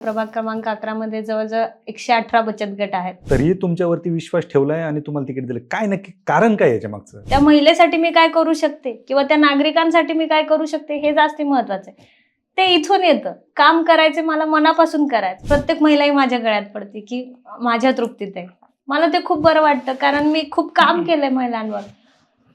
प्रभाग क्रमांक 11 मध्ये जवळजवळ 118 बचत गट आहेत. तरीही तुमच्यावरती विश्वास ठेवलाय आणि तुम्हाला तिकीट दिलं, काय नक्की कारण काय याच्या मागचं? त्या महिलेसाठी मी काय करू शकते किंवा त्या नागरिकांसाठी मी काय करू शकते हे जास्ती महत्वाचं आहे. ते इथून येतं, काम करायचे मला मनापासून करायचं. प्रत्येक महिलाही माझ्या गळ्यात पडते की माझ्या तृप्तीत आहे. मला ते खूप बरं वाटतं, कारण मी खूप काम केलंय महिलांवर.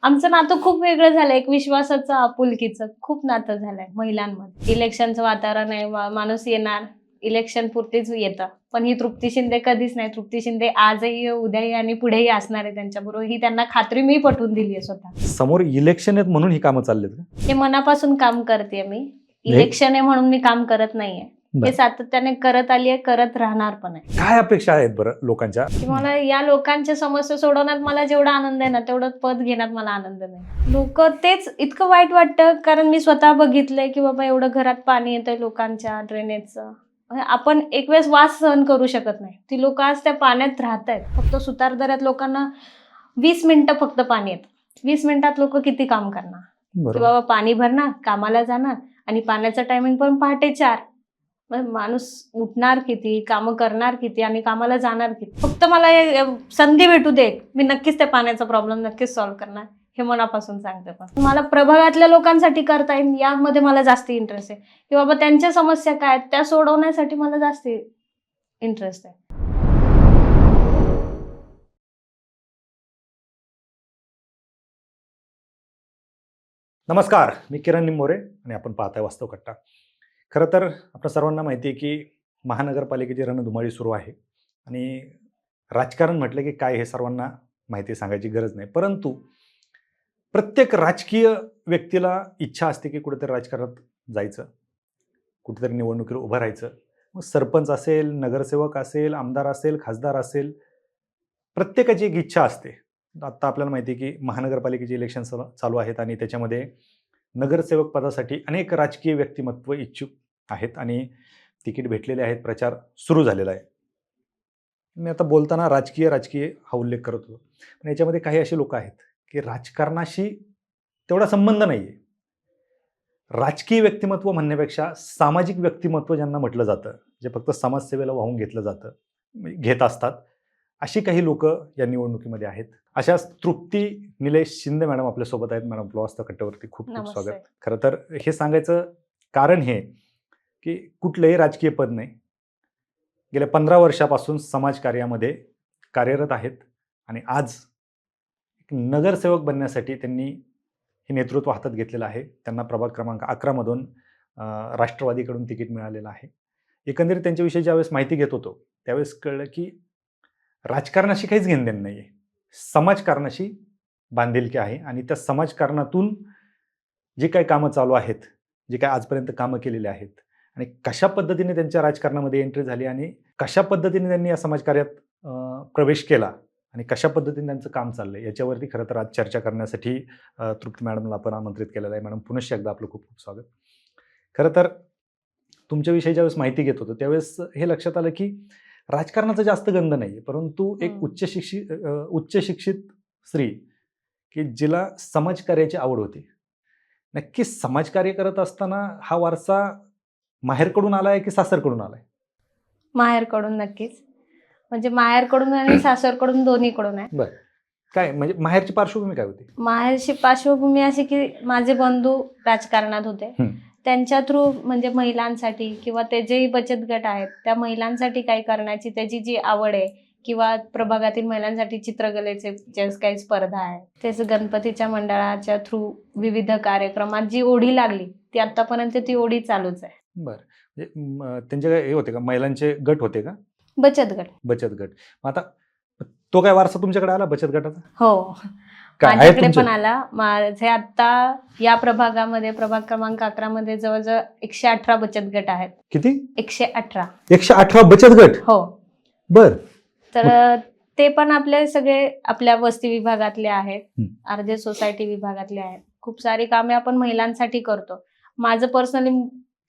आमचं नातं खूप वेगळं झालं, एक विश्वासाचं, आपुलकीचं खूप नातं झालंय महिलांमध्ये. इलेक्शनचं वातावरण आहे, माणूस येणार, इलेक्शन पुरतीच येतं, पण ही तृप्ती शिंदे कधीच नाही. तृप्ती शिंदे आजही, उद्याही आणि पुढेही असणार आहे त्यांच्याबरोबर, ही त्यांना खात्री मी पटवून दिली आहे स्वतः. समोर इलेक्शन आहेत म्हणून ही कामं चाललेत का? हे मनापासून काम करते मी. इलेक्शन आहे म्हणून मी काम करत नाहीये. हे सातत्याने करत आली आहे, करत राहणार पण आहे. काय अपेक्षा आहेत बरं लोकांच्या? की मला या लोकांच्या समस्या सोडवण्यात मला जेवढा आनंद आहे ना, तेवढं पद घेण्यात मला आनंद नाही. लोक तेच इतकं वाईट वाटतं, कारण मी स्वतः बघितलंय की बाबा एवढं घरात पाणी येतंय लोकांच्या, ड्रेनेजचं. आपण एक वेळेस वास सहन करू शकत नाही. ती लोक आज त्या पाण्यात राहत आहेत. फक्त सुतारदऱ्यात लोकांना 20 मिनिटं फक्त पाणी येतं. 20 मिनिटात लोक किती काम करणार? की बाबा पाणी भरणार, कामाला जाणार, आणि पाण्याचं टायमिंग पण पहाटे 4. माणूस उठणार किती, कामं करणार किती आणि कामाला जाणार किती? फक्त मला संधी भेटू दे, मी नक्कीच त्या पाण्याचा प्रॉब्लेम नक्कीच सॉल्व्ह करणार, हे मनापासून सांगते. पण मला प्रभागातल्या लोकांसाठी करता येईल यामध्ये मला जास्त इंटरेस्ट आहे, की बाबा त्यांच्या समस्या काय त्या सोडवण्यासाठी मला जास्त इंटरेस्ट आहे. नमस्कार, मी किरण निंबोरे आणि आपण पाहताय वास्तव कट्टा. खरं तर आपल्या सर्वांना माहिती आहे की महानगरपालिकेची रणधुमाळी सुरू आहे आणि राजकारण म्हटलं की काय हे सर्वांना माहिती सांगायची गरज नाही. परंतु प्रत्येक राजकीय व्यक्तीला इच्छा असते की कुठेतरी राजकारणात जायचं, कुठेतरी निवडणुकीला उभं राहायचं. मग सरपंच असेल, नगरसेवक असेल, आमदार असेल, खासदार असेल, प्रत्येकाची एक इच्छा असते. आत्ता आपल्याला माहिती आहे की महानगरपालिकेचे इलेक्शन चालू आहेत आणि त्याच्यामध्ये नगरसेवक पदासाठी अनेक राजकीय व्यक्तिमत्व इच्छुक आहेत आणि तिकीट भेटलेले आहेत, प्रचार सुरू झालेला आहे. मी आता बोलताना राजकीय हा उल्लेख करत होतो, पण याच्यामध्ये काही असे लोक आहेत की राजकारणाशी तेवढा संबंध नाही आहे. राजकीय व्यक्तिमत्व म्हणण्यापेक्षा सामाजिक व्यक्तिमत्व ज्यांना म्हटलं जातं, जे फक्त समाजसेवेला वाहून घेत असतात, अशी काही लोक या निवडणुकीमध्ये आहेत. अशाच तृप्ती निलेश शिंदे मॅडम आपल्यासोबत आहेत. मॅडम, आपलं वास्तव कट्ट्यावरती खूप खूप स्वागत. खरं तर हे सांगायचं कारण हे की कुठलंही राजकीय पद नाही, गेल्या 15 वर्षापासून समाजकार्यामध्ये कार्यरत आहेत आणि आज नगरसेवक बनण्यासाठी त्यांनी हे नेतृत्व हातात घेतलेलं आहे. त्यांना प्रभाग क्रमांक 11 मधून राष्ट्रवादीकडून तिकीट मिळालेलं आहे. एकंदरीत त्यांच्याविषयी ज्यावेळेस माहिती घेत होतो त्यावेळेस कळलं की राजकारणाशी काहीच घेणदेण नाही आहे, समाजकारणाशी बांधिलकी आहे आणि त्या समाजकारणातून जी काही कामं चालू आहेत, जी काही आजपर्यंत कामं केलेली आहेत आणि कशा पद्धतीने त्यांच्या राजकारणामध्ये एंट्री झाली आणि कशा पद्धतीने त्यांनी या समाजकार्यात प्रवेश केला आणि कशा पद्धतीने त्यांचं काम चाललंय, याच्यावरती खरं तर आज चर्चा करण्यासाठी तृप्ती मॅडमला आपण आमंत्रित केलेलं आहे. मॅडम, पुनश्च एकदा आपलं खूप खूप स्वागत. खरं तर तुमच्याविषयी ज्यावेळेस माहिती घेत होतो त्यावेळेस हे लक्षात आलं की राजकारणाचा जास्त गंध नाही, परंतु एक उच्च शिक्षित स्त्री की जिला समाजकार्याची आवड होती. नक्की समाजकार्य करत असताना हा वारसा माहेरकडून आलाय की सासरकडून आलाय? माहेरकडून नक्कीच, म्हणजे माहेरकडून आणि सासरकडून दोन्हीकडून आहे. बरं, काय म्हणजे माहेरची पार्श्वभूमी काय होती? माहेरची पार्श्वभूमी अशी की माझे बंधू राजकारणात होते. त्यांच्या थ्रू म्हणजे महिलांसाठी किंवा ते जे बचत गट आहेत त्या महिलांसाठी काही करण्याची त्याची जी आवड आहे, किंवा प्रभागातील महिलांसाठी चित्रकलेचे जे काही स्पर्धा आहे, त्याच गणपतीच्या मंडळाच्या थ्रू विविध कार्यक्रमात जी ओढी लागली ती आतापर्यंत ती ओढी चालूच आहे. बरं, म्हणजे त्यांचे हे होते का, महिलांचे गट होते का? बचत गट. आता तो काय वारसा तुमच्याकडे आला बचत गटाचा? हो, माझ्याकडे पण आला. माझे आता या प्रभागामध्ये, प्रभाग क्रमांक 11 मध्ये जवळजवळ 118 बचत गट आहेत. किती? 118 बचत गट? हो. बर. तर ते पण आपले सगळे आपल्या वस्ती विभागातले आहेत, अर्धे सोसायटी विभागातले आहेत. खूप सारी कामे आपण महिलांसाठी करतो. माझं पर्सनली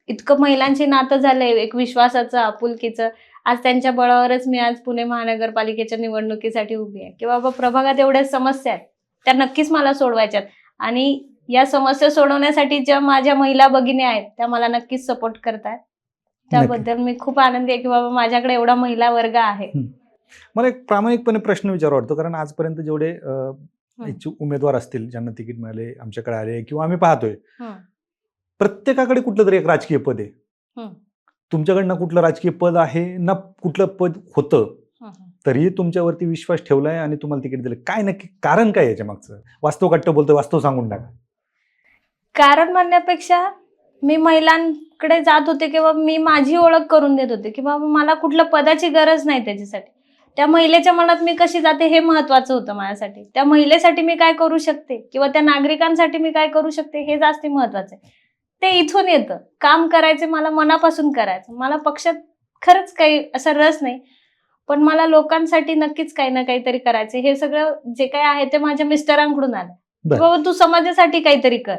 इतकं महिलांची नातं झालंय, एक विश्वासाचं, आपुलकीचं. आज त्यांच्या बळावरच मी आज पुणे महानगरपालिकेच्या निवडणुकीसाठी उभी आहे. की बाबा प्रभागात एवढ्या समस्या आहेत, त्या नक्कीच मला सोडवायच्यात आणि या समस्या सोडवण्यासाठी ज्या माझ्या महिला भगिनी आहेत त्या मला नक्कीच सपोर्ट करतायत. त्याबद्दल मी खूप आनंदी आहे की बाबा माझ्याकडे एवढा महिला वर्ग आहे. मला एक प्रामाणिकपणे प्रश्न विचारू वाटतो, कारण आजपर्यंत जेवढे इच्छुक उमेदवार असतील ज्यांना तिकीट मिळाले, आमच्याकडे आले किंवा आम्ही पाहतोय, प्रत्येकाकडे कुठलं तरी एक राजकीय पद आहे. तुमच्याकडे ना कुठलं राजकीय पद आहे ना कुठलं पद होतं, तरीही तुमच्यावरती विश्वास ठेवलाय आणि तुम्हाला तिकीट दिलं. काय नक्की कारण काय याच्या मागचं? वास्तव कट्ट बोलतोय, वास्तव सांगून टाका. कारण म्हणण्यापेक्षा मी महिलांकडे जात होते किंवा मी माझी ओळख करून देत होते की बाबा मला कुठल्या पदाची गरज नाही त्याच्यासाठी. त्या महिलेच्या मनात मी कशी जाते हे महत्वाचं होतं माझ्यासाठी. त्या महिलेसाठी मी काय करू शकते किंवा त्या नागरिकांसाठी मी काय करू शकते हे जास्ती महत्वाचं आहे. ते इथून येतं. काम करायचे मला मनापासून करायचं. मला पक्षात खरंच काही असा रस नाही, पण मला लोकांसाठी नक्कीच काही ना काहीतरी करायचं. हे सगळं जे काही आहे ते माझ्या मिस्टरांकडून आलं. बाबा तू समाजासाठी काहीतरी कर,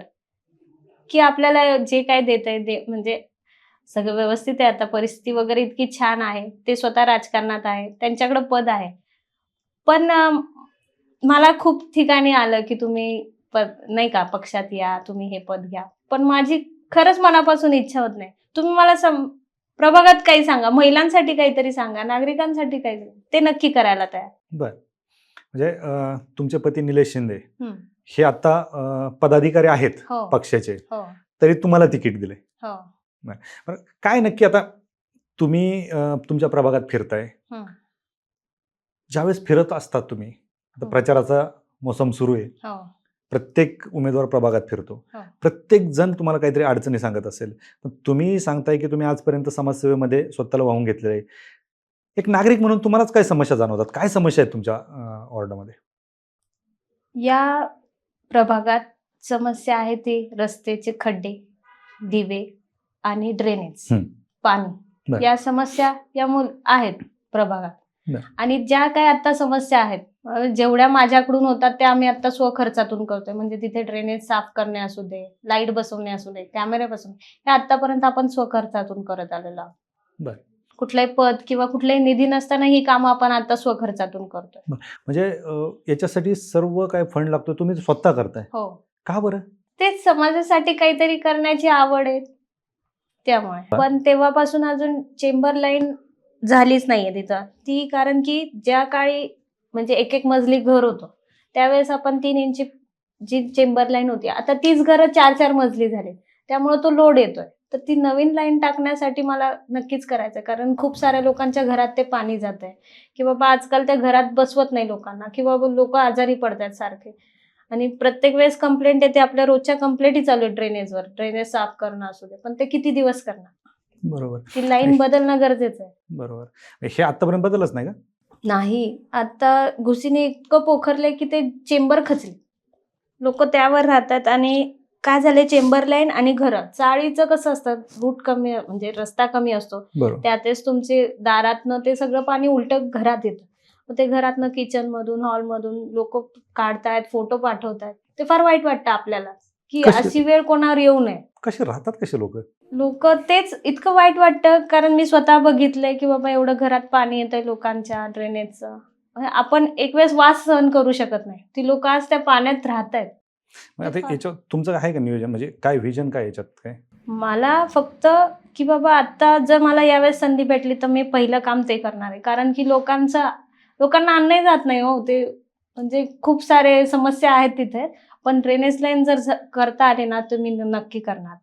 की आपल्याला जे काय देतंय दे. म्हणजे सगळं व्यवस्थित आहे, आता परिस्थिती वगैरे इतकी छान आहे. ते स्वतः राजकारणात आहे, त्यांच्याकडे पद आहे. पण मला खूप ठिकाणी आलं की तुम्ही पद नाही का पक्षात या, तुम्ही हे पद घ्या. पण माझी खरंच मनापासून इच्छा होत नाही. तुम्ही मला प्रभागात काही सांगा, महिलांसाठी काहीतरी सांगा, नागरिकांसाठी काहीतरी, ते नक्की करायला तयार. बर, म्हणजे तुमचे पती निलेश शिंदे हे आता पदाधिकारी आहेत पक्षाचे, तरी तुम्हाला तिकीट दिले. काय नक्की आता तुम्ही तुमच्या प्रभागात फिरताय, ज्यावेळेस फिरत असतात तुम्ही, आता प्रचाराचा मोसम सुरू आहे, प्रत्येक उमेदवार प्रभागात फिरतो, प्रत्येक जण तुम्हाला काहीतरी अडचणी सांगत असेल, पण तुम्ही सांगताय की तुम्ही आजपर्यंत समाजसेवेमध्ये स्वतःला वाहून घेतलेलं आहे. एक नागरिक म्हणून तुम्हालाच काय समस्या जाणवतात? काय समस्या आहेत तुमच्या वॉर्डामध्ये? या प्रभागात समस्या आहे ती रस्त्याचे खड्डे, दिवे आणि ड्रेनेज, पाणी. या समस्या या आहेत प्रभागात. आणि ज्या काही आता समस्या आहेत, जेवढ्या माझ्याकडून होतात त्या आम्ही आता स्वखर्चातून करतोय. म्हणजे तिथे ड्रेनेज साफ करणे असू दे, लाईट बसवणे असू दे, कॅमेरे बसवणे, हे आतापर्यंत आपण स्वखर्चातून करत आलेलो आहोत. कुठलाही पद किंवा कुठलाही निधी नसताना ही कामं आपण आता स्वखर्चातून करतोय. म्हणजे याच्यासाठी सर्व काय फंड लागतो तुम्ही स्वतः करताय? हो. का बरं? तेच समाजासाठी काहीतरी करण्याची आवड आहे त्यामुळे. पण तेव्हापासून अजून चेंबर लाईन झालीच नाहीये तिथं. ती कारण की ज्या काळी म्हणजे एक मजली घर होतं, त्यावेळेस आपण 3 इंची जी चेंबर लाईन होती, आता तीच घरं 4-4 मजली झाली. त्यामुळे तो लोड येतोय. तर ती नवीन लाईन टाकण्यासाठी मला नक्कीच करायचं, कारण खूप साऱ्या लोकांच्या घरात ते पाणी जात आहे, की बाबा आजकाल त्या घरात बसवत नाही लोकांना, किंवा लोक आजारी पडतात सारखे. आणि प्रत्येक वेळेस कंप्लेंट येते, आपल्या रोजच्या कंप्लेंटी चालू आहे ड्रेनेजवर. ड्रेनेज साफ करणं असू दे, पण ते किती दिवस करणार? बरोबर, ती लाईन बदलणं गरजेचं आहे. बरोबर. हे आतापर्यंत बदलच नाही का? नाही, आता घुसीने इतकं पोखरलंय की ते चेंबर खचले, लोक त्यावर राहतात. आणि काय झालंय, चेंबर लाईन आणि घरं, चाळीचं कसं असतं, रूट कमी म्हणजे रस्ता कमी असतो, त्यातच तुमचे दारातनं ते सगळं पाणी उलट घरात येतं. मग ते घरातनं किचन मधून, हॉल मधून लोक काढतायत, फोटो पाठवतायत. ते फार वाईट वाटतं आपल्याला की अशी वेळ कोणावर येऊ नये. कसे राहतात कसे लोक तेच इतकं वाईट वाटतं, कारण मी स्वतः बघितलंय की बाबा एवढं घरात पाणी येतंय लोकांच्या ड्रेनेजचं. आपण एक वेळेस वास सहन करू शकत नाही, ती लोक आज त्या पाण्यात राहतायत. आता याच्यात तुमचं आहे का नियोजन, म्हणजे काय विजन काय याच्यात? काय मला फक्त की बाबा आता जर मला यावेळेस संधी भेटली तर मी पहिलं काम ते करणार आहे, कारण की लोकांना अन्नही जात नाही हो. ते म्हणजे खूप सारे समस्या आहेत तिथे, पण ड्रेनेज लाईन जर करता आले ना तर मी नक्की करणार.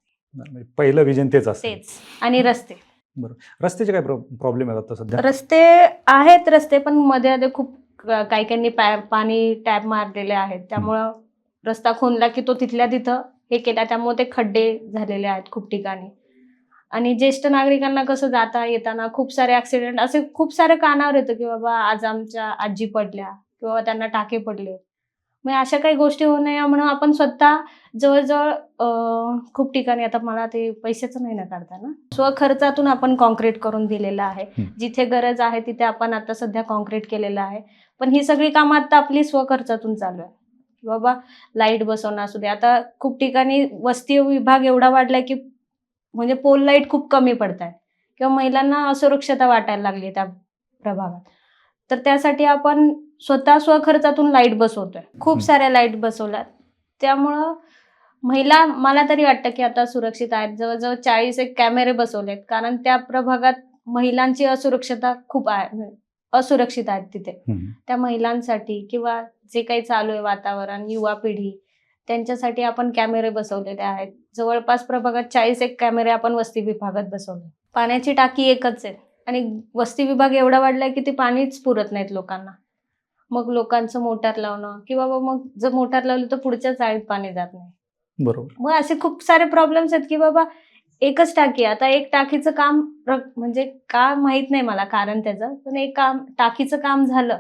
पहिलं विजन तेच असतं. तेच. आणि रस्ते. बरोबर. रस्त्याचे काय प्रॉब्लेम आहेत आता सध्या? रस्ते पण मध्ये खूप काही पाणी टॅप मारलेले आहेत, त्यामुळं रस्ता खोनला की तो तिथल्या तिथं हे केला, त्यामुळे ते खड्डे झालेले आहेत खूप ठिकाणी. आणि ज्येष्ठ नागरिकांना कसं जाता येताना खूप सारे ऍक्सिडेंट असे खूप सारे कानावर येतं की बाबा आज आमच्या आजी पडल्या किंवा त्यांना टाके पडले. मग अशा काही गोष्टी होऊ नये म्हणून आपण स्वतः जवळजवळ खूप ठिकाणी, आता मला ते पैशाचं नाही ना काढता ना, स्वखर्चातून आपण कॉन्क्रीट करून दिलेलं आहे. जिथे गरज आहे तिथे आपण आता सध्या कॉन्क्रीट केलेलं आहे. पण ही सगळी कामं आता आपली स्वखर्चातून चालू आहे. बाबा लाईट बसवणं असू दे, आता खूप ठिकाणी वस्ती विभाग एवढा वाढलाय की म्हणजे पोल लाईट खूप कमी पडतात किंवा महिलांना असुरक्षता वाटायला लागली त्या प्रभागात. तर त्यासाठी आपण स्वतः स्वखर्चातून लाईट बसवतोय, खूप साऱ्या लाईट बसवल्यात. त्यामुळं महिला मला तरी वाटतं की आता सुरक्षित आहेत. जवळजवळ 40 कॅमेरे बसवलेत, कारण त्या प्रभागात महिलांची असुरक्षता खूप आहे, असुरक्षित आहेत तिथे. त्या महिलांसाठी किंवा जे काही चालू आहे वातावरण, युवा पिढी, त्यांच्यासाठी आपण कॅमेरे बसवलेले आहेत. जवळपास प्रभागात 40 कॅमेरे आपण वस्ती विभागात बसवले. पाण्याची टाकी एकच आहे आणि वस्ती विभाग एवढा वाढलाय की ते पाणीच पुरत नाहीत लोकांना. मग लोकांचं मोटार लावणं किंवा मग जर मोटार लावली तर पुढच्या चाळीत पाणी जात नाही. बरोबर. मग असे खूप सारे प्रॉब्लेम्स आहेत की बाबा एकच टाकी, आता एक टाकीचं काम म्हणजे का माहित नाही मला कारण त्याचं, पण एक काम टाकीचं काम झालं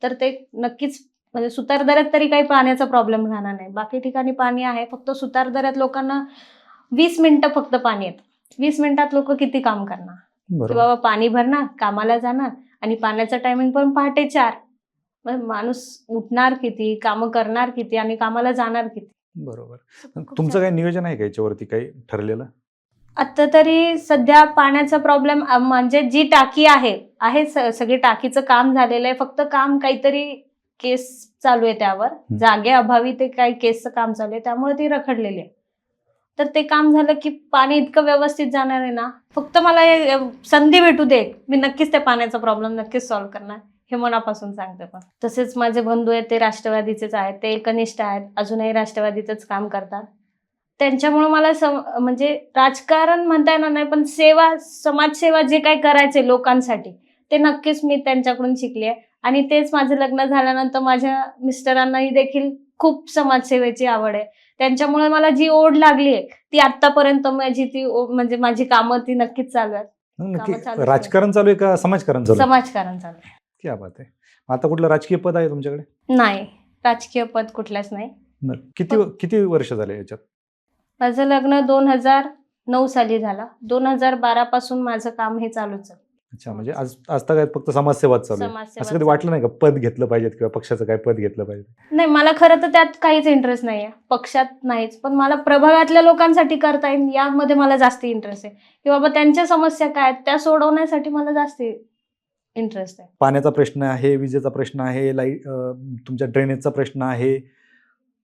तर ते नक्कीच म्हणजे सुतारदऱ्यात तरी काही पाण्याचा प्रॉब्लेम राहणार नाही. बाकी ठिकाणी पाणी आहे, फक्त सुतारदऱ्यात लोकांना 20 मिनिटं फक्त पाणी येतं. 20 मिनिटात लोक किती काम करणार की बरोबर. बाबा पाणी भरणार, कामाला जाणार आणि पाण्याचा टायमिंग पण पहाटे 4. मग माणूस उठणार किती, कामं करणार किती आणि कामाला जाणार किती. बरोबर. खूप तुमचं सारं. काही नियोजन आहे का याच्यावरती काही ठरलेलं? आता तरी सध्या पाण्याचा प्रॉब्लेम म्हणजे जी टाकी आहे सगळी टाकीचं काम झालेलं आहे. फक्त काम काहीतरी केस चालू आहे त्यावर. जागेअभावी ते काही केसचं काम चालू आहे, त्यामुळे ती रखडलेली आहे. तर ते काम झालं की पाणी इतकं व्यवस्थित जाणार आहे ना, फक्त मला संधी भेटू दे, मी नक्कीच त्या पाण्याचा प्रॉब्लेम नक्कीच सॉल्व्ह करणार, हे मनापासून सांगते. पण तसेच माझे बंधू आहेत ते राष्ट्रवादीचेच आहेत, ते एकनिष्ठ आहेत, अजूनही राष्ट्रवादीचंच काम करतात. त्यांच्यामुळे मला म्हणजे राजकारण म्हणता येणार नाही, पण सेवा, समाजसेवा जे काही करायचे लोकांसाठी ते नक्कीच मी त्यांच्याकडून शिकली आहे. आणि तेच माझं लग्न झाल्यानंतर माझ्या मिस्टरांनाही देखील खूप समाजसेवेची आवड आहे. त्यांच्यामुळे मला जी ओढ लागली आहे ती आतापर्यंत म्हणजे माझी कामं ती नक्कीच चालू आहेत. नक्की. कामं चालूच राजकारण चालू आहे का समाजकारण चालू आहे? समाजकारण चालू आहे. क्या बात आहे. आता कुठलं राजकीय पद आहे तुमच्याकडे? नाही, राजकीय पद कुठल्याच नाही. किती वर्ष झाले याच्यात? माझं लग्न 2009 साली झालं. 2012 पासून माझं काम हे चालूच आहे. अच्छा, म्हणजे आज तक फक्त समाजसेवाच चालू आहे. समाजसेवा असं कधी वाटलं नाही का पद घेतलं पाहिजे किंवा पक्षाचं काय पद घेतलं पाहिजे? नाही, मला खरं तर त्यात काहीच इंटरेस्ट नाहीये, पक्षात नाहीच. पण मला प्रभागातल्या लोकांसाठी करता येईल यामध्ये मला जास्त इंटरेस्ट आहे की बाबा त्यांच्या समस्या काय आहेत त्या सोडवण्यासाठी मला जास्त इंटरेस्ट आहे. पाण्याचा प्रश्न आहे, विजेचा प्रश्न आहे, तुमच्या ड्रेनेजचा प्रश्न आहे,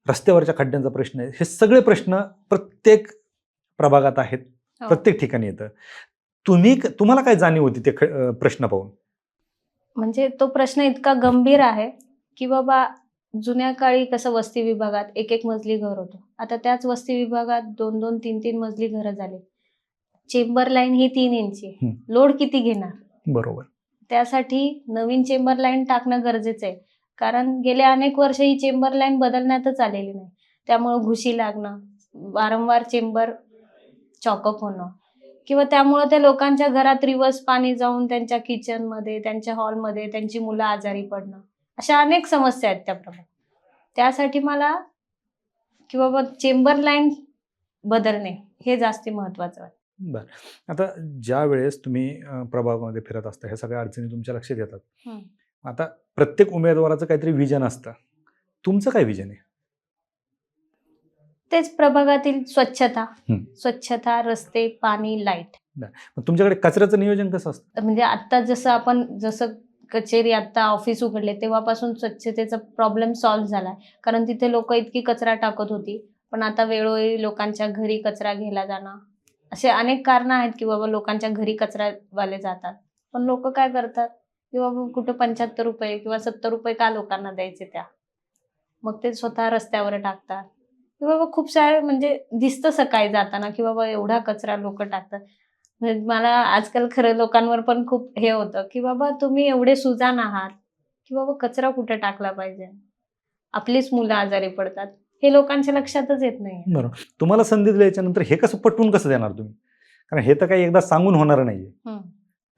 रस्त्यावरच्या खड्ड्यांचा प्रश्न आहे. हे सगळे प्रश्न प्रत्येक प्रभागात आहेत, प्रत्येक ठिकाणी येतं. तुम्हाला काय जाणीव होती ते प्रश्न पाहून? म्हणजे तो प्रश्न इतका गंभीर आहे की बाबा जुन्या काळी कसं वस्ती विभागात एक मजली घर होतं, आता त्याच वस्ती विभागात 2-2, 3-3 मजली घरं झाली. चेंबर लाईन ही 3 इंची, लोड किती घेणार? बरोबर. त्यासाठी नवीन चेंबर लाईन टाकणं गरजेचं आहे, कारण गेल्या अनेक वर्ष ही चेंबर लाईन बदलण्यातच आलेली नाही. त्यामुळे घुशी लागणं, वारंवार चेंबर चॉकअप होणं किंवा त्यामुळे त्या लोकांच्या घरात रिवर्स पाणी जाऊन त्यांच्या किचनमध्ये, त्यांच्या हॉलमध्ये त्यांची मुलं आजारी पडणं, अशा अनेक समस्या आहेत त्या प्रभागात. त्यासाठी मला की बाबा चेंबर लाईन बदलणे हे जास्ती महत्वाचं आहे. बरं. आता ज्या वेळेस तुम्ही प्रभागामध्ये फिरत असता, ह्या सगळ्या अडचणी तुमच्या लक्षात येतात. आता प्रत्येक उमेदवाराचं काहीतरी विजन असतं. तुमचं काय विजन आहे? तेच प्रभागातील स्वच्छता, रस्ते, पाणी, लाईट. तुमच्याकडे कचऱ्याचं नियोजन कसं असतं? म्हणजे आता जसं कचेरी आता ऑफिस उघडले तेव्हापासून स्वच्छतेचा प्रॉब्लेम सॉल्व्ह झालाय, कारण तिथे लोक इतकी कचरा टाकत होती. पण आता वेळोवेळी लोकांच्या घरी कचरा घ्यायला जाणं, असे अनेक कारणं आहेत की बाबा लोकांच्या घरी कचरावाले जातात. पण लोक काय करतात की बाबा कुठे 75 रुपये किंवा 70 रुपये का लोकांना द्यायचे त्या, मग ते स्वतः रस्त्यावर टाकतात की बाबा खूप सारे म्हणजे दिसतं सकाळी जाताना की बाबा एवढा कचरा लोक टाकतात. म्हणजे मला आजकाल खरं लोकांवर पण खूप हे होतं की बाबा तुम्ही एवढे सुजाण आहात की बाबा कचरा कुठे टाकला पाहिजे, आपलीच मुलं आजारी पडतात, हे लोकांच्या लक्षातच येत नाही. बरोबर. तुम्हाला संधी दिल्याच्या नंतर हे पटवून कसं देणार तुम्ही? कारण हे तर काही एकदा सांगून होणार नाहीये.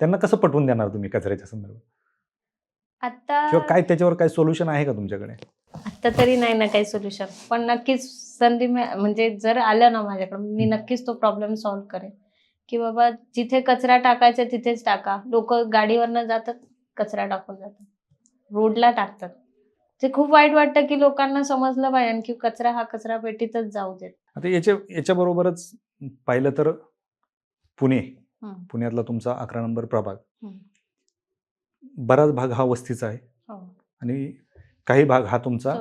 त्यांना कसं पटवून देणार तुम्ही कचऱ्याच्या संदर्भात? आता किंवा काय त्याच्यावर काय सोल्युशन आहे का तुमच्याकडे? आता तरी नाही ना काही सोल्युशन, पण नक्कीच संधी म्हणजे जर आलं ना माझ्याकडे, मी नक्कीच तो प्रॉब्लेम सॉल्व्ह करेन की बाबा जिथे कचरा टाकायचा तिथेच टाका. लोक गाडीवरनं जातात, कचरा टाकून जातात, रोडला टाकतात. ते खूप वाईट वाटतं की लोकांना समजलं पाहिजे की कचरा हा कचरा पेटीतच जाऊ देत. आता याच्या बरोबरच पाहिलं तर पुण्यातला तुमचा 11 नंबर प्रभाग, बराच भाग हा वस्तीचा आहे आणि काही भाग हा तुमचा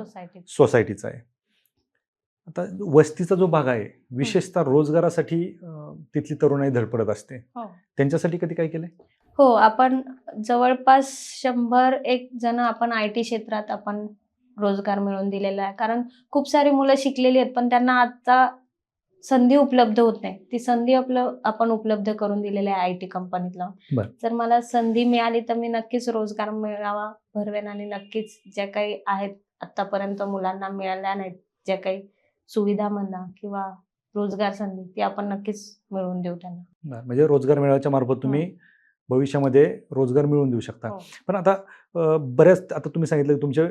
सोसायटीचा आहे. आता वस्तीचा जो भाग आहे विशेषतः रोजगारासाठी तिथली तरुणाई धडपडत असते. हो. त्यांच्यासाठी कधी काय केलंय? हो, आपण जवळपास 101 जण आपण IT क्षेत्रात आपण रोजगार मिळवून दिलेला आहे. कारण खूप सारी मुलं शिकलेली आहेत, पण त्यांना आता संधी उपलब्ध होत नाही. ती संधी आपण उपलब्ध करून दिलेली आहे IT कंपनीतला. बरं. जर मला संधी मिळाली तर मी नक्कीच रोजगार मेळावा भरवेन आणि नक्कीच ज्या काही आहेत आतापर्यंत मुलांना मिळाल्या नाहीत, ज्या काही सुविधा म्हणा किंवा रोजगार संधी ती आपण नक्कीच मिळवून देऊ त्यांना. बरं, म्हणजे रोजगार मेळाव्याच्या मार्फत तुम्ही भविष्यामध्ये रोजगार मिळवून देऊ शकता. हो. पण आता बऱ्याच आता तुम्ही सांगितलं की तुमचे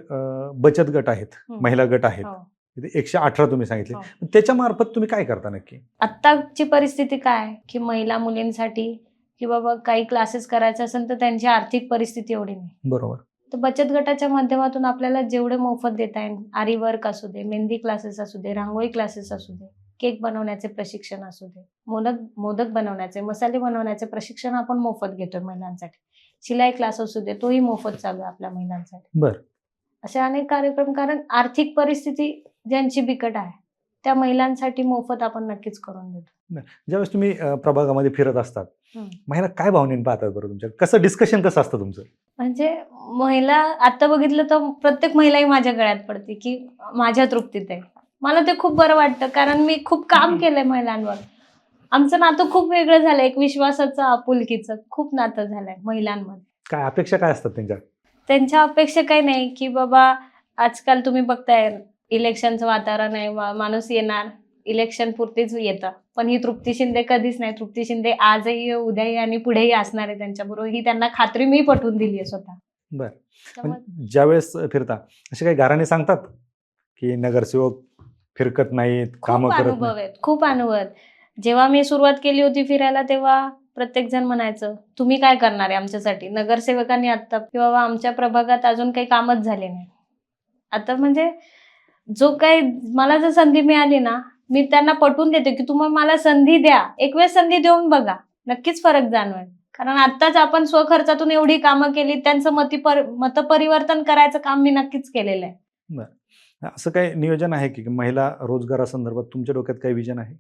बचत गट आहेत, महिला गट आहेत. हो. तिथे 118 तुम्ही सांगितले. हो. पण त्याच्या मार्फत तुम्ही काय करता नक्की? आत्ताची परिस्थिती काय आहे, की महिला मुलींसाठी की बाबा काही क्लासेस करायचे असेल तर त्यांची आर्थिक परिस्थिती एवढी नाही. बरोबर. तर बचत गटाच्या माध्यमातून आपल्याला जेवढे मोफत देता येईल, आरी वर्क असू दे, मेहंदी क्लासेस असू दे, रांगोळी क्लासेस असू दे, केक बनवण्याचे प्रशिक्षण असू दे, मोदक बनवण्याचे, मसाले बनवण्याचे प्रशिक्षण आपण मोफत घेतोय महिलांसाठी. शिलाई क्लास असू दे, तोही मोफत चालू आहे आपल्या महिलांसाठी. बरं. असे अनेक कार्यक्रम, कारण आर्थिक परिस्थिती ज्यांची बिकट आहे त्या महिलांसाठी मोफत आपण नक्कीच करून देतो. ज्यावेळेस तुम्ही प्रभागामध्ये फिरत असतात, महिला काय भावनेने पाहतात बरं तुमच्या? कसं डिस्कशन कसं असतं तुमचं? म्हणजे महिला आता बघितलं तर प्रत्येक महिलाही माझ्या गळ्यात पडते की माझ्या तृप्तीत आहे. मला ते खूप बरं वाटतं, कारण मी खूप काम केलंय महिलांवर. आमचं नातं खूप वेगळं झालंय, एक विश्वासाचं, आपुलकीचं खूप नातं झालंय महिलांमध्ये. काय अपेक्षा काय असतात त्यांच्या? त्यांच्या अपेक्षा काही नाही की बाबा आजकाल तुम्ही बघताय इलेक्शनचं वातावरण आहे, माणूस येणार इलेक्शन पुरतीच येतं, पण ही तृप्ती शिंदे कधीच नाही. तृप्ती शिंदे आजही, उद्याही आणि पुढेही असणार आहे त्यांच्याबरोबर, ही त्यांना खात्री मी पटवून दिली आहे स्वतः. बरं. त्यामुळे पण ज्यावेळेस फिरता असे काही गाराणे सांगतात की नगरसेवक फिरकत नाहीत, कामं खूप करत अनुभव नाहीत? आहेत, खूप अनुभव आहेत. जेव्हा मी सुरुवात केली होती फिरायला तेव्हा प्रत्येक जण म्हणायचं, तुम्ही काय करणार आहे आमच्यासाठी? नगरसेवकांनी आता की बाबा आमच्या प्रभागात अजून काही कामच झाले नाही. आता म्हणजे जो काही मला जर संधी मिळाली ना, मी त्यांना पटवून देते की तुम्ही मला संधी द्या, एक वेळ संधी देऊन बघा, नक्कीच फरक जाणवेल. कारण आत्ताच आपण स्वखर्चातून एवढी कामं केली, त्यांचं मतपरिवर्तन करायचं काम मी नक्कीच केलेलं आहे. बरं. असं काही नियोजन आहे की महिला रोजगारासंदर्भात तुमच्या डोक्यात काही विजन आहे?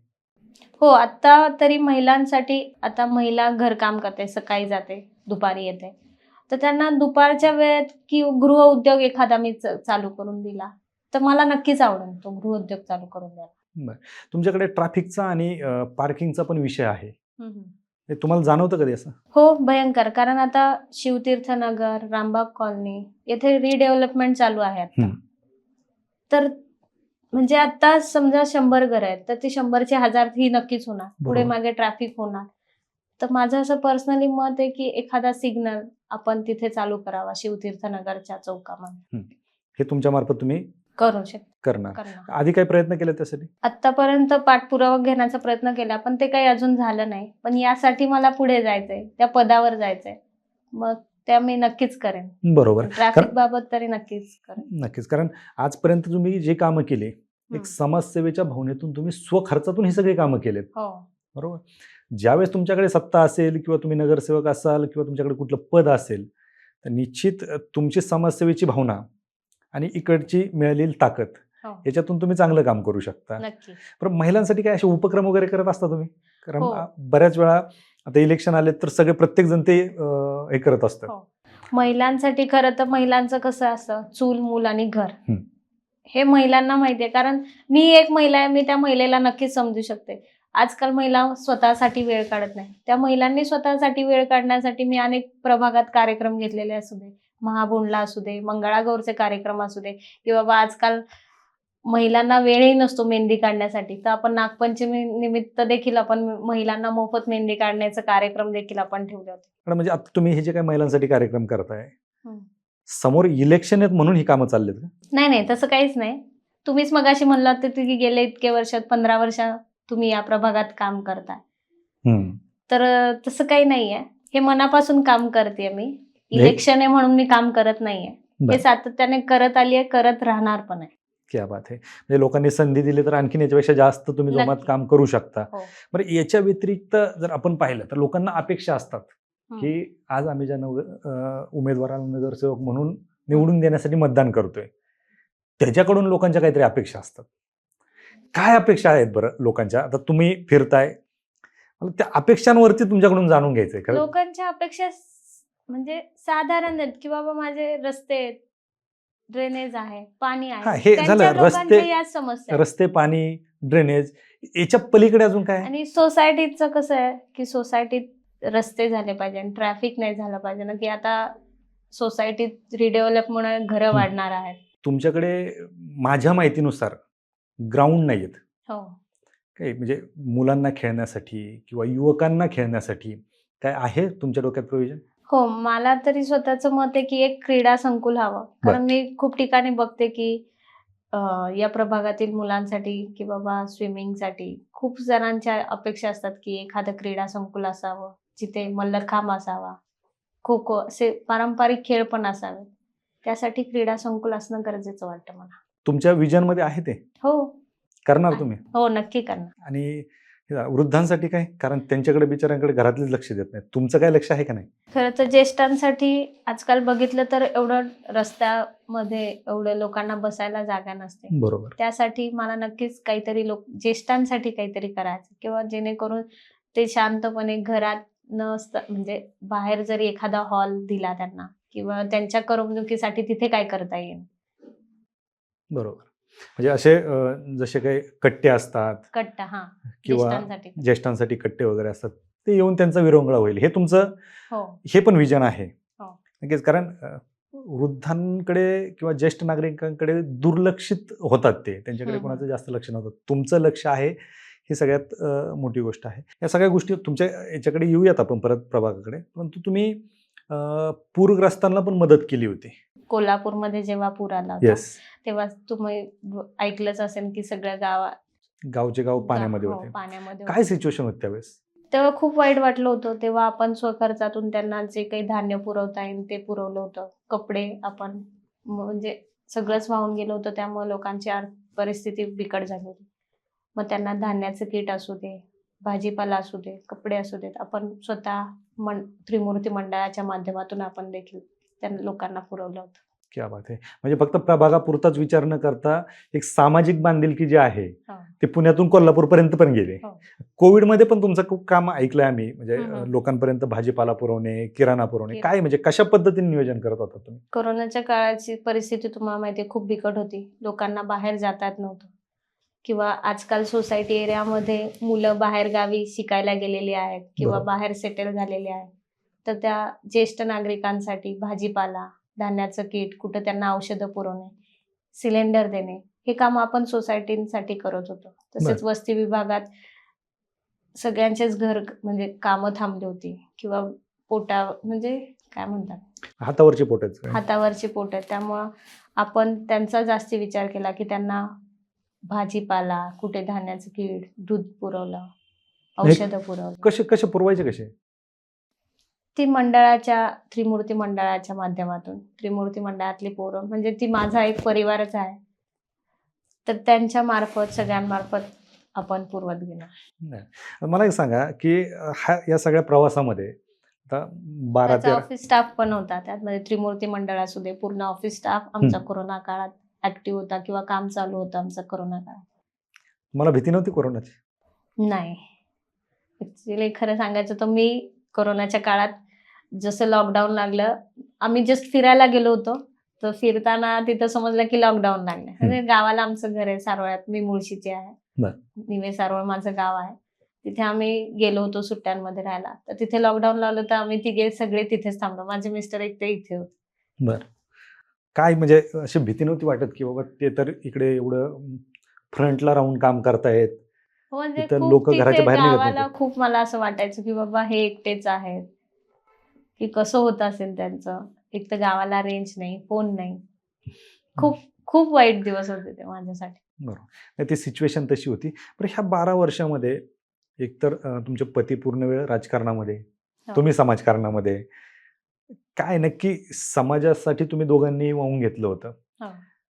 हो, आता तरी महिलांसाठी, आता महिला घरकाम करते, सकाळी जाते, दुपारी येते, तर त्यांना दुपारच्या वेळेत की गृह उद्योग एखादा मी चालू करून दिला तर मला नक्कीच आवडेल तो गृह उद्योग चालू करून द्यायला. तुमच्याकडे ट्रॅफिकचा आणि पार्किंगचा पण विषय आहे, हे तुम्हाला जाणवतं कधी असं? हो, भयंकर. कारण आता शिवतीर्थनगर, रामबाग कॉलनी येथे रिडेव्हलपमेंट चालू आहे आता. तर म्हणजे आता समजा 100 घर आहेत तर ते 100चे 1000 ही नक्कीच होणार, पुढे मागे ट्रॅफिक होणार. तर माझं असं पर्सनली मत आहे की एखादा सिग्नल आपण तिथे चालू करावा शिवतीर्थनगरच्या चौकामध्ये. हे तुमच्या मार्फत तुम्ही करू शकतो. करणार? आधी काही प्रयत्न केले त्यासाठी? आतापर्यंत पाठपुरावा घेण्याचा प्रयत्न केला, पण ते काही अजून झालं नाही. पण यासाठी मला पुढे जायचंय, त्या पदावर जायचंय, मग त्या मी नक्कीच करेन. बरोबर. ट्रॅफिक बाबत तरी नक्कीच करेन. नक्कीच, कारण आजपर्यंत तुम्ही जे कामं केले, एक समाजसेवेच्या भावनेतून तुम्ही स्वखर्चातून ही सगळी कामं केलेत. हो. बरोबर. ज्यावेळेस तुमच्याकडे सत्ता असेल किंवा तुम्ही नगरसेवक असाल किंवा तुमच्याकडे कुठलं पद असेल तर निश्चित तुमची समाजसेवेची भावना आणि इकडची मिळालेली ताकद याच्यातून तुम्ही चांगलं काम करू शकता. पण महिलांसाठी काय असे उपक्रम वगैरे करत असता तुम्ही? कारण बऱ्याच वेळा आता इलेक्शन आले तर सगळे प्रत्येक जण ते हे करत असतात. महिलांसाठी खरं तर महिलांचं कसं असतं, चूल, मूल आणि घर हे महिलांना माहिती आहे. कारण मी एक महिला आहे, मी त्या महिलेला नक्कीच समजू शकते. आजकाल महिला स्वतःसाठी वेळ काढत नाही. त्या महिलांनी स्वतःसाठी वेळ काढण्यासाठी मी अनेक प्रभागात कार्यक्रम घेतलेले असू दे, महाबोंडला असू दे, मंगळागौरचे कार्यक्रम असू दे, की बाबा आजकाल महिलांना वेळही नसतो मेहंदी काढण्यासाठी, तर आपण नागपंचमी निमित्त देखील आपण महिलांना मोफत मेहंदी काढण्याचा कार्यक्रम देखील आपण ठेवले होते. म्हणजे आता तुम्ही हे जे काही महिलांसाठी कार्यक्रम करताय, समोर इलेक्शन आहेत म्हणून ही कामं चाललेत का? नाही नाही, तसं काहीच नाही. तुम्हीच मगाशी म्हणलात की गेले इतके वर्षात 15 वर्ष तुम्ही या प्रभागात काम करताय, तर तसं काही नाहीये. हे मनापासून काम करते मी. इलेक्शन आहे म्हणून मी काम करत नाहीये. हे सातत्याने करत आली आहे, करत राहणार पण आहे. क्या बात आहे. म्हणजे लोकांनी संधी दिली तर आणखीन याच्यापेक्षा जास्त तुम्ही जोमात काम करू शकता. बरं, याच्या व्यतिरिक्त जर आपण पाहिलं तर लोकांना अपेक्षा असतात की आज आम्ही ज्या उमेदवाराला नगरसेवक म्हणून निवडून देण्यासाठी मतदान करतोय त्याच्याकडून लोकांच्या काहीतरी अपेक्षा असतात. काय अपेक्षा आहेत बरं लोकांच्या? आता तुम्ही फिरताय, मला त्या अपेक्षांवरती तुमच्याकडून जाणून घ्यायचंय खरं. लोकांच्या अपेक्षा म्हणजे साधारण आहेत की बाबा माझे रस्ते आहेत, ड्रेनेज आहे, पाणी हा, आहे. हे त्यांच्या झालं लोकांच्या रस्ते, याच समस्या आहेत. रस्ते, पाणी, ड्रेनेज. याच्या पलीकडे अजून काय आहे? आणि सोसायटीचं कसं आहे की सोसायटीत रस्ते झाले पाहिजे आणि ट्रॅफिक नाही झालं पाहिजे ना, की आता सोसायटीत रिडेव्हलपमुळे घरं वाढणार आहेत. तुमच्याकडे माझ्या माहितीनुसार ग्राउंड नाहीयेत हो. काही, म्हणजे मुलांना खेळण्यासाठी किंवा युवकांना खेळण्यासाठी काय आहे तुमच्या डोक्यात प्रोव्हिजन? हो, मला तरी स्वतःचं मत आहे की एक क्रीडा संकुल हवं. कारण मी खूप ठिकाणी बघते की या प्रभागातील मुलांसाठी की बाबा स्विमिंगसाठी खूप जणांच्या अपेक्षा असतात की एखादं क्रीडा संकुल असावं, जिथे मल्लखांब असावा, खो-खो असे पारंपरिक खेळ पण असावे. त्यासाठी क्रीडा संकुल असणं गरजेचं वाटतं मला. तुमच्या विजन मध्ये आहे ते? हो. करणार तुम्ही? हो, नक्की करणार. आणि वृद्धांसाठी काय? कारण त्यांच्याकडे बिचाऱ्यांकडे घरातलेच लक्ष देत नाही. तुमचं काय लक्ष आहे का नाही? खरं तर ज्येष्ठांसाठी आजकाल बघितलं तर एवढं रस्त्यामध्ये एवढं लोकांना बसायला जागा नसते. बरोबर. त्यासाठी मला नक्कीच काहीतरी ज्येष्ठांसाठी काहीतरी करायचं किंवा जेणेकरून ते शांतपणे घरात म्हणजे बाहेर जरी एखादा हॉल दिला त्यांना किंवा त्यांच्या करमणुकीसाठी तिथे काय करता येईल. बरोबर. म्हणजे असे जसे काही कट्टे असतात कट्टा हा किंवा ज्येष्ठांसाठी. ज्येष्ठांसाठी कट्टे वगैरे असतात, ते येऊन त्यांचा विरंगुळा होईल, हे तुमचं हो. हे पण विजन आहे. हो. नक्कीच. कारण वृद्धांकडे किंवा ज्येष्ठ नागरिकांकडे दुर्लक्षित होतात ते, त्यांच्याकडे कोणाचं जास्त लक्ष नव्हतं. तुमचं लक्ष आहे, ही सगळ्यात मोठी गोष्ट आहे. या सगळ्या गोष्टी तुमच्या याच्याकडे येऊयात आपण परत प्रभागाकडे. परंतु तुम्ही पूरग्रस्तांना पण मदत केली होती. कोल्हापूरमध्ये जेव्हा पूर आला होता तेव्हा तुम्ही ऐकलंच असेल की सगळ्या गावचे गाव पाण्यामध्ये हो, होते. पाण्यामध्ये काय सिच्युएशन होती त्यावेळेस? तेव्हा खूप वाईट वाटलं होतं. तेव्हा आपण स्वखर्चातून त्यांना जे काही धान्य पुरवता येईल ते पुरवलं होतं. कपडे आपण म्हणजे सगळंच वाहून गेलं होतं. त्यामुळे लोकांची परिस्थिती बिकट झाली होती. मग त्यांना धान्याचं किट असू दे, भाजीपाला असू दे, कपडे असू देत, आपण स्वतः त्रिमूर्ती मंडळाच्या माध्यमातून आपण देखील त्या लोकांना पुरवलं होतं. क्या बात आहे. म्हणजे फक्त प्रभागापुरताच विचार न करता एक सामाजिक बांधिलकी जी आहे ते पुण्यातून कोल्हापूरपर्यंत पण गेले. कोविडमध्ये पण तुमचं खूप काम ऐकलंय आम्ही, म्हणजे लोकांपर्यंत भाजीपाला पुरवणे, किराणा पुरवणे. काय म्हणजे कशा पद्धतीने नियोजन करत होता तुम्ही? कोरोनाच्या काळाची परिस्थिती तुम्हाला माहिती आहे खूप बिकट होती. लोकांना बाहेर जाता येत नव्हतं किंवा आजकाल सोसायटी एरियामध्ये मुलं बाहेर गावी शिकायला गेलेली आहेत किंवा बाहेर सेटल झालेली आहेत. तर त्या ज्येष्ठ नागरिकांसाठी भाजीपाला, धान्याचं किट, कुठं त्यांना औषधं पुरवणे, सिलेंडर देणे, हे काम आपण सोसायटीसाठी करत होतो. तसेच वस्ती विभागात सगळ्यांचेच घर म्हणजे कामं थांबली होती किंवा म्हणजे काय म्हणतात, हातावरची पोट. हातावरची पोट आहे. त्यामुळं आपण त्यांचा जास्ती विचार केला की त्यांना भाजीपाला, कुठे धान्याचं किट, दूध पुरवलं, औषधं पुरवलं. कसे पुरवायचे कसे? ती मंडळाच्या त्रिमूर्ती मंडळाच्या माध्यमातून, त्रिमूर्ती मंडळातली पोरं म्हणजे ती माझा एक परिवारच आहे. तर त्यांच्या मार्फत सगळ्यांमार्फत आपण पुरवत गेलो. मला एक सांगा की या सगळ्या प्रवासामध्ये आता 12-13 ऑफिस स्टाफ पण होता त्यामध्ये. त्रिमूर्ती मंडळ असू दे, पूर्ण ऑफिस स्टाफ आमचा कोरोना काळात ऍक्टिव्ह होता किंवा काम चालू होतं आमचं कोरोना काळात. मला भीती नव्हती कोरोनाची? नाही, ऍक्च्युली खरं सांगायचं तर मी कोरोनाच्या काळात जसं लॉकडाऊन लागलं, आम्ही जस्ट फिरायला गेलो होतो, तर फिरताना तिथं समजलं की लॉकडाऊन लागलं. म्हणजे गावाला आमचं घर आहे सारोळ्यात, मी मुळशीची आहे. निवे सारोळ माझं गाव आहे. तिथे आम्ही गेलो होतो सुट्ट्यांमध्ये राहायला. तर तिथे लॉकडाऊन लावलं तर आम्ही तिघे सगळे तिथेच थांबलो. माझे मिस्टर एकटे इथे होते. बरं. काय म्हणजे अशी भीती नव्हती वाटत की बाबा ते तर इकडे एवढं फ्रंटला राहून काम करतायत, म्हणजे लोक घराच्या बाहेर निघत गावाला खूप मला असं वाटायचं की बाबा हे एकटेच आहेत, की कसं होत असेल त्यांचं. एक तर गावाला रेंज नाही, फोन नाही. खूप खूप वाईट दिवस होते ते माझ्यासाठी. बरोबर. ती सिच्युएशन तशी होती. पण ह्या 12 वर्षामध्ये एकतर तुमचे पती पूर्ण वेळ राजकारणामध्ये, तुम्ही समाजकारणामध्ये, काय नक्की समाजासाठी तुम्ही दोघांनी वाहून घेतलं होतं.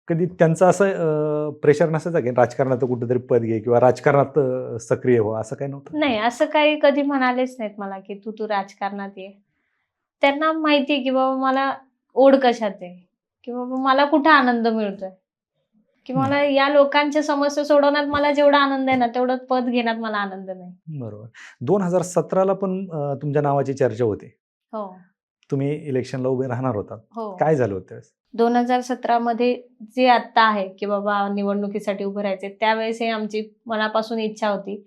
कधी त्यांचं असं प्रेशर नसायचं की राजकारणात कुठेतरी पद घे किंवा राजकारणात सक्रिय हो, असं काही नव्हतं? नाही, असं काही कधी म्हणालेच नाहीत मला की तू राजकारणात ये. त्यांना माहिती आहे की बाबा मला ओढ कशात आहे, की बाबा मला कुठे आनंद मिळतोय. की मला या लोकांच्या समस्या सोडवण्यात मला जेवढा आनंद आहे ना तेवढं पद घेण्यात मला आनंद नाही. बरोबर. 2017ला पण तुमच्या नावाची चर्चा होती. हो तुम्ही इलेक्शनला उभे राहणार होतात. हो. काय झालं होतं त्यावेळेस? 2017 मध्ये जे आता आहे की बाबा निवडणुकीसाठी उभं राहायचे त्यावेळेस ही आमची मनापासून इच्छा होती.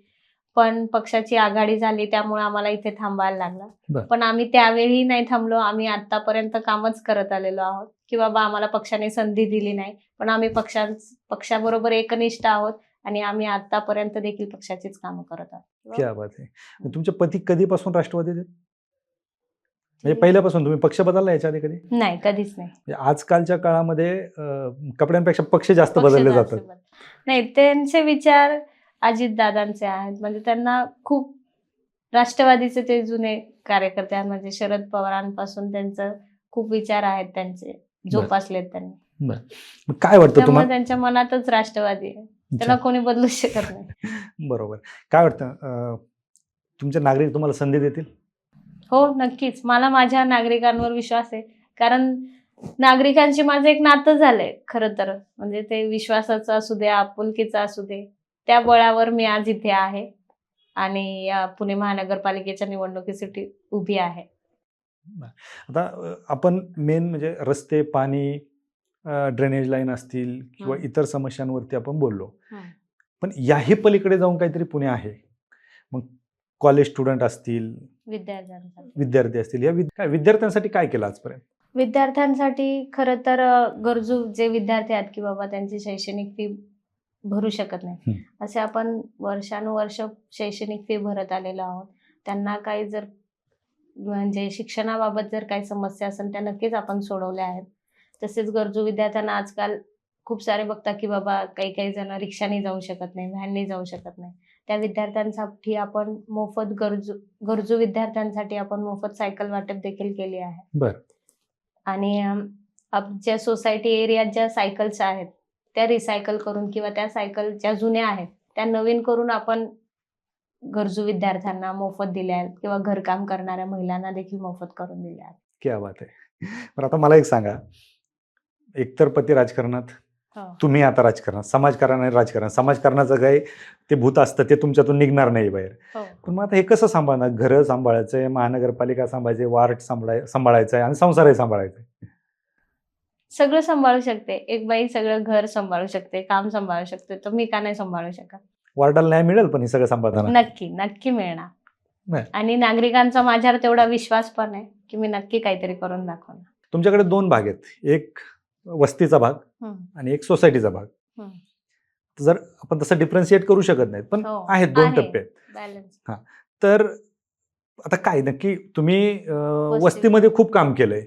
पण पक्षाची आघाडी झाली त्यामुळे आम्हाला इथे थांबायला लागलं. बरं. पण आम्ही त्यावेळी नाही थांबलो. आम्ही आतापर्यंत कामच करत आलेलो आहोत की बाबा आम्हाला पक्षाने संधी दिली नाही. पण आम्ही पक्षाबरोबर एकनिष्ठ आहोत आणि आम्ही आतापर्यंत देखील पक्षाचीच कामं करत आहोत. क्या बात आहे. तुमचे पती कधीपासून राष्ट्रवादीत आहेत? म्हणजे पहिल्यापासून तुम्ही पक्ष बदलला याच्या आधी कधी? नाही, कधीच नाही. म्हणजे आजकालच्या काळामध्ये कपड्यांपेक्षा पक्ष जास्त पक्ष बदलले जास्त जातात. नाही, त्यांचे विचार अजितदादांचे आहेत. म्हणजे त्यांना खूप राष्ट्रवादीचे ते जुने कार्यकर्ते आहेत. म्हणजे शरद पवारांपासून त्यांचं खूप विचार आहेत त्यांचे जोपासलेत त्यांनी. मग काय वाटतं त्यामुळे तुम्हाला? त्यांच्या मनातच राष्ट्रवादी आहे. त्याला कोणी बदलू शकत नाही. बरोबर. काय वाटतं तुमचे नागरिक तुम्हाला संधी देतील? हो, नक्कीच. मला माझ्या नागरिकांवर विश्वास आहे. कारण नागरिकांशी माझं एक नातं झालंय खरं तर. म्हणजे ते विश्वासाचं असू दे, आपुलकीचं असू दे. त्या बळावर मी आज इथे आहे आणि या पुणे महानगरपालिकेच्या निवडणुकीसाठी उभी आहे. आता आपण मेन म्हणजे रस्ते, पाणी, ड्रेनेज लाईन असतील किंवा इतर समस्यांवरती आपण बोललो. पण याही पलीकडे जाऊन काहीतरी पुणे आहे. मग कॉलेज स्टुडंट असतील, विद्यार्थी असतील, या विद्यार्थ्यांसाठी काय केलं आजपर्यंत? विद्यार्थ्यांसाठी खरं तर गरजू जे विद्यार्थी आहेत की बाबा त्यांची शैक्षणिक फी भरू शकत नाही, असे आपण वर्षानुवर्ष शैक्षणिक फी भरत आलेलो आहोत. त्यांना काही जर म्हणजे शिक्षणाबाबत जर काही समस्या असेल त्या नक्कीच आपण सोडवल्या आहेत. तसेच गरजू विद्यार्थ्यांना आजकाल खूप सारे बघता की बाबा काही काही जण रिक्षाने जाऊ शकत नाही, व्हॅनने जाऊ शकत नाही. त्या विद्यार्थ्यांसाठी आपण मोफत गरजू विद्यार्थ्यांसाठी आपण मोफत सायकल वाटप देखील केली आहे. बरं. आणि आमच्या सोसायटी एरियात ज्या सायकल्स आहेत त्या रिसायकल करून किंवा त्या सायकल ज्या जुन्या आहेत त्या नवीन करून आपण गरजू विद्यार्थ्यांना मोफत दिल्या आहेत किंवा घरकाम करणाऱ्या महिलांना देखील मोफत करून दिल्या आहेत. क्या बात आहे. पण आता मला एक सांगा, एकतर पती राजकारणात, तुम्ही आता राजकारणात, समाजकारण आणि राजकारण. समाजकारणाचं काही ते भूत असतं ते तुमच्यातून निघणार नाही बाहेर. पण मग आता हे कसं सांभाळणार? घरं सांभाळायचंय, महानगरपालिका सांभाळायचे, वार्ड सांभाळायचंय आणि संसारही सांभाळायचंय. सगळं सांभाळू शकते एक बाई, सगळं घर सांभाळू शकते, काम सांभाळू शकते. तर मी का नाही सांभाळू शकत? वार्डाला न्याय मिळेल पण हे सगळं सांभाळताना? नक्की नक्की मिळणार. आणि नागरिकांचा माझ्यावर तेवढा विश्वास पण आहे की मी नक्की काहीतरी करून दाखवणार. तुमच्याकडे 2 भाग आहेत, एक वस्तीचा भाग आणि एक सोसायटीचा भाग. जर आपण तसं डिफरन्शिएट करू शकत नाहीत, पण आहेत 2 टप्पे. बॅलन्स. तर आता काय नक्की तुम्ही वस्तीमध्ये खूप काम केलंय,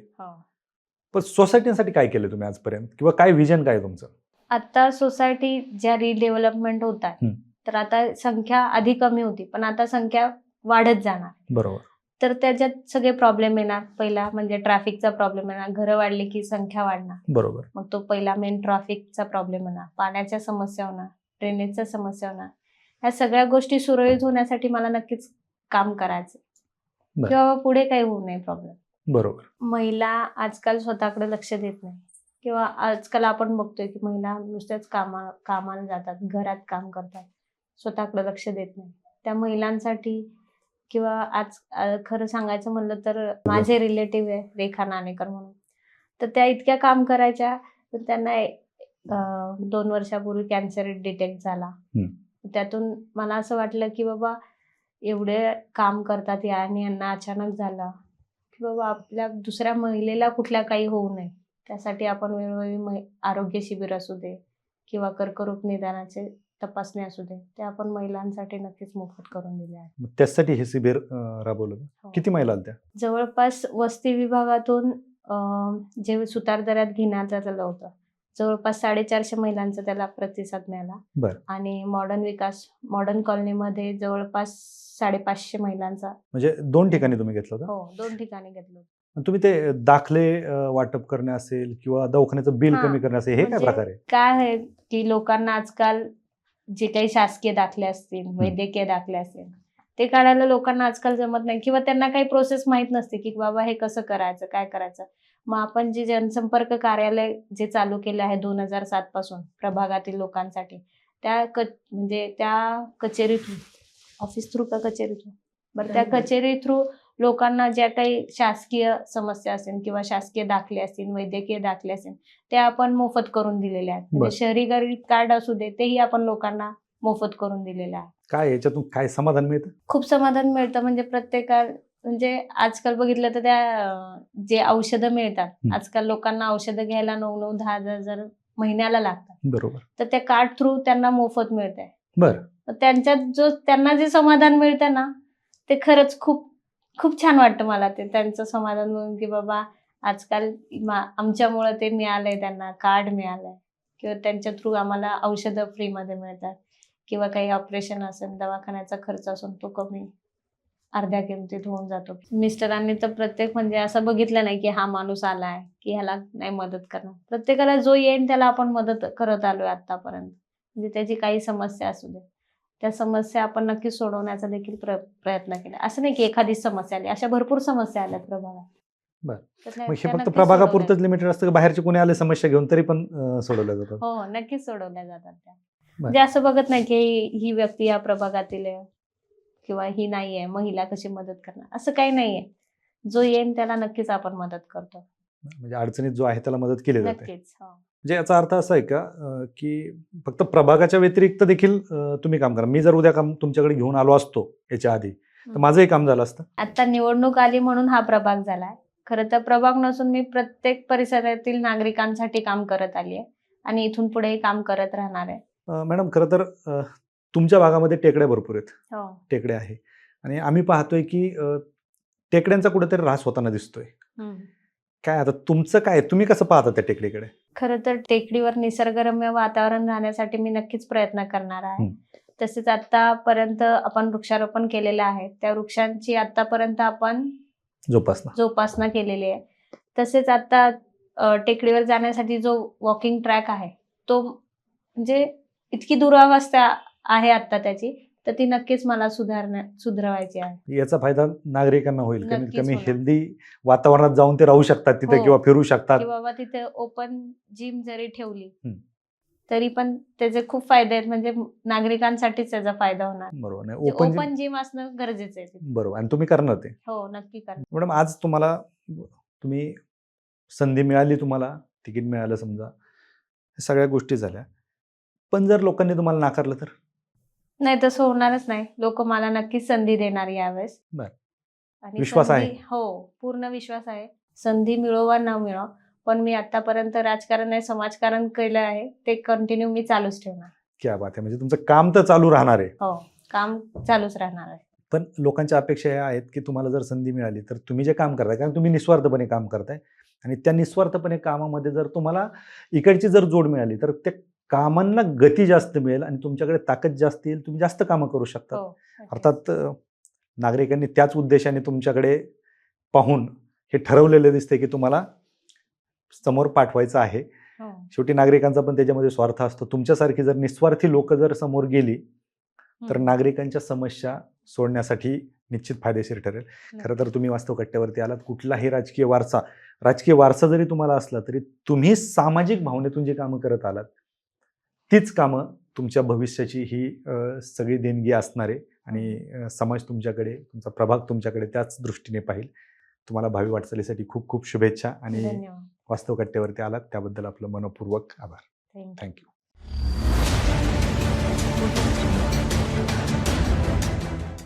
पण सोसायटीसाठी काय केलं तुम्ही आजपर्यंत किंवा काय विजन काय तुमचं? आता सोसायटी ज्या रिडेव्हलपमेंट होत आहे तर आता संख्या आधी कमी होती पण आता संख्या वाढत जाणार. बरोबर. तर त्याच्यात सगळे प्रॉब्लेम येणार. पहिला म्हणजे ट्रॅफिकचा प्रॉब्लेम येणार. घरं वाढली की संख्या वाढणार. बरोबर. मग तो पहिला मेन ट्रॅफिकचा प्रॉब्लेम होणार, पाण्याच्या समस्या होणार, ड्रेनेजच्या समस्या होणार. ह्या सगळ्या गोष्टी सुरळीत होण्यासाठी मला नक्कीच काम करायचं किंवा पुढे काही होऊ नये प्रॉब्लेम. बरोबर. महिला आजकाल स्वतःकडे लक्ष देत नाही किंवा आजकाल आपण बघतोय की महिला नुसत्याच कामाला जातात, घरात काम करतात, स्वतःकडे लक्ष देत नाही. त्या महिलांसाठी किंवा आज खरं सांगायचं म्हणलं तर माझे रिलेटिव्ह आहे रेखा नाणेकर म्हणून, तर त्या इतक्या काम करायच्या तर त्यांना 2 वर्षापूर्वी कॅन्सर डिटेक्ट झाला. त्यातून मला असं वाटलं की बाबा एवढे काम करतात या आणि यांना अचानक झालं की बाबा आपल्या दुसऱ्या महिलेला कुठल्या काही होऊ नये त्यासाठी आपण वेळोवेळी आरोग्य शिबिर असू दे किंवा कर्करोग निदानाचे तपासणी असू दे ते आपण महिलांसाठी नक्कीच मोफत करून दिले आहे. त्यासाठी हे शिबिर राबवलं. किती महिला आल्या? जवळपास वस्ती विभागातून जे सुतारदऱ्यात घेण्यात आलं होतं जवळपास 450 महिलांचा त्याला प्रतिसाद मिळाला. आणि मॉडर्न कॉलनीमध्ये जवळपास 550 महिलांचा. म्हणजे 2 ठिकाणी तुम्ही घेतलं होतं? हो, 2 ठिकाणी घेतलं होतं. तुम्ही ते दाखले वाटप करणे असेल किंवा दवाखान्याचं बिल कमी करणे असेल, हे काय प्रकार आहे? काय आहे की लोकांना आजकाल जे काही शासकीय दाखले असतील, वैद्यकीय दाखले असतील ते काढायला लोकांना आजकाल जमत नाही किंवा त्यांना काही प्रोसेस माहित नसते की बाबा हे कसं करायचं, काय करायचं. मग आपण जे जनसंपर्क कार्यालय जे चालू केलं आहे 2007 पासून प्रभागातील लोकांसाठी, म्हणजे त्या कचेरी थ्रू, ऑफिस थ्रू का कचेरी थ्रू, बरं त्या कचेरी थ्रू लोकांना ज्या काही शासकीय समस्या असेल किंवा शासकीय दाखले असतील, वैद्यकीय दाखले असतील, ते आपण मोफत करून दिलेले आहेत. म्हणजे शहरी गरीब कार्ड असू दे तेही आपण लोकांना मोफत करून दिलेले आहे. काय याच्यातून काय समाधान मिळतं? खूप समाधान मिळतं. म्हणजे म्हणजे आजकाल बघितलं तर त्या जे औषधं मिळतात, आजकाल लोकांना औषधं घ्यायला 9,000, 10,000 महिन्याला लागतात. बरोबर. तर त्या कार्ड थ्रू त्यांना मोफत मिळतंय. बरं. त्यांच्यात त्यांना जे समाधान मिळतं ना, ते खरंच खूप खूप छान वाटतं मला ते त्यांचं समाधान बघून, की बाबा आजकाल आमच्यामुळे ते मिळालंय, त्यांना कार्ड मिळालंय किंवा त्यांच्या थ्रू आम्हाला औषधं फ्रीमध्ये मिळतात किंवा काही ऑपरेशन असेल, दवाखान्याचा खर्च असेल तो कमी अर्ध्या किमतीत होऊन जातो. मिस्टरांनी तर प्रत्येक म्हणजे असं बघितलं नाही की हा माणूस आलाय की ह्याला नाही मदत करणार. प्रत्येकाला जो येईल त्याला आपण मदत करत आलोय आतापर्यंत. म्हणजे त्याची काही समस्या असू दे, त्या समस्या आपण नक्की सोडवण्याचा देखील प्रयत्न केला. असं नाही की एखादी समस्या आली, अशा भरपूर समस्या आल्यात प्रभागात. बरं. तर मग हे त्या फक्त नक्कीच प्रभागापुरतंच लिमिटेड असतं का बाहेरचे कोणी आले समस्या घेऊन तरी पण सोडवल्या जातात? हो, नक्कीच सोडवल्या जातात त्या. म्हणजे असं बघत नाही की ही व्यक्ती या प्रभागातील आहे किंवा ही नाहीये, महिला कशी मदत करणार, असं काही नाहीये. जो येईल त्याला नक्कीच आपण मदत करतो. म्हणजे अडचणीत जो आहे त्याला मदत केली जाते. नक्कीच. हो. म्हणजे याचा अर्थ असा आहे का की फक्त प्रभागाच्या व्यतिरिक्त देखील तुम्ही काम करा? मी जर उद्या काम तुमच्याकडे घेऊन आलो असतो याच्या आधी, तर माझंही काम झालं असतं? आता निवडणूक आली म्हणून हा प्रभाग झालाय. खरं तर प्रभाग नसून मी प्रत्येक परिसरातील नागरिकांसाठी काम करत आली आहे आणि इथून पुढेही काम करत राहणार आहे. मॅडम, खरं तर तुमच्या भागामध्ये टेकड्या भरपूर आहेत. हो. टेकड्या आहे आणि आम्ही पाहतोय की टेकड्यांचा कुठेतरी ऱ्हास होताना दिसतोय. काय आता तुमचं काय, तुम्ही कसं पाहता त्या टेकडीकडे? खरं तर टेकडीवर निसर्गरम्य वातावरण राहण्यासाठी मी नक्कीच प्रयत्न करणार आहे. तसेच आतापर्यंत आपण वृक्षारोपण केलेलं आहे, त्या वृक्षांची आतापर्यंत आपण जोपासना केलेली आहे. तसेच आता टेकडीवर जाण्यासाठी जो वॉकिंग ट्रॅक आहे तो म्हणजे इतकी दुरावस्था आहे आता त्याची, तर ती नक्कीच मला सुधारवायची आहे. याचा फायदा नागरिकांना होईल. कमीत कमी हेल्दी वातावरणात जाऊन ते राहू शकतात तिथे किंवा फिरू शकतात. की बाबा तिथे ओपन जिम जरी ठेवली तरी पण त्याचे खूप फायदे आहेत. म्हणजे नागरिकांसाठीच त्याचा फायदा होणार. बरोबर. ओपन जिम असणं गरजेचं आहे. बरोबर. आणि तुम्ही करणार ते? हो, नक्की करणार. मॅडम, आज तुम्ही संधी मिळाली, तुम्हाला तिकीट मिळालं समजा, सगळ्या गोष्टी झाल्या, पण जर लोकांनी तुम्हाला नाकारलं तर? नाही, तसं होणारच नाही. लोक मला नक्कीच संधी देणार यावेळेस. आणि विश्वास आहे? हो, पूर्ण विश्वास आहे. संधी मिळो वा न मिळो, पण मी आतापर्यंत राजकारण नाही, समाजकारण केलं आहे, ते कंटिन्यू मी चालूच ठेवणार. क्या बात आहे. म्हणजे तुमचं काम तर चालू राहणार आहे? हो, काम चालूच राहणार आहे. पण लोकांच्या अपेक्षा ह्या आहेत की तुम्हाला जर संधी मिळाली तर तुम्ही जे काम करताय, कारण तुम्ही निस्वार्थपणे काम करताय, आणि त्या निस्वार्थपणे कामामध्ये जर तुम्हाला इकडची जर जोड मिळाली तर त्या कामांना गती जास्त मिळेल आणि तुमच्याकडे ताकद जास्त येईल, तुम्ही जास्त कामं करू शकता. अर्थात नागरिकांनी त्याच उद्देशाने तुमच्याकडे पाहून हे ठरवलेलं दिसतंय की तुम्हाला समोर पाठवायचं आहे. शेवटी नागरिकांचा पण त्याच्यामध्ये स्वार्थ असतो. तुमच्यासारखी जर निस्वार्थी लोक जर समोर गेली तर नागरिकांच्या समस्या सोडण्यासाठी निश्चित फायदेशीर ठरेल. खरं तर तुम्ही वास्तव कट्ट्यावरती आलात. कुठलाही राजकीय वारसा जरी तुम्हाला असला तरी तुम्ही सामाजिक भावनेतून जी कामं करत आलात तीच कामं तुमच्या भविष्याची ही सगळी देणगी असणार आहे आणि समाज तुमच्याकडे, तुमचा प्रभाग तुमच्याकडे त्याच दृष्टीने पाहिल. तुम्हाला भावी वाटचालीसाठी खूप खूप शुभेच्छा आणि वास्तव कट्ट्यावरती आलात त्याबद्दल आपलं मनपूर्वक आभार. थँक्यू.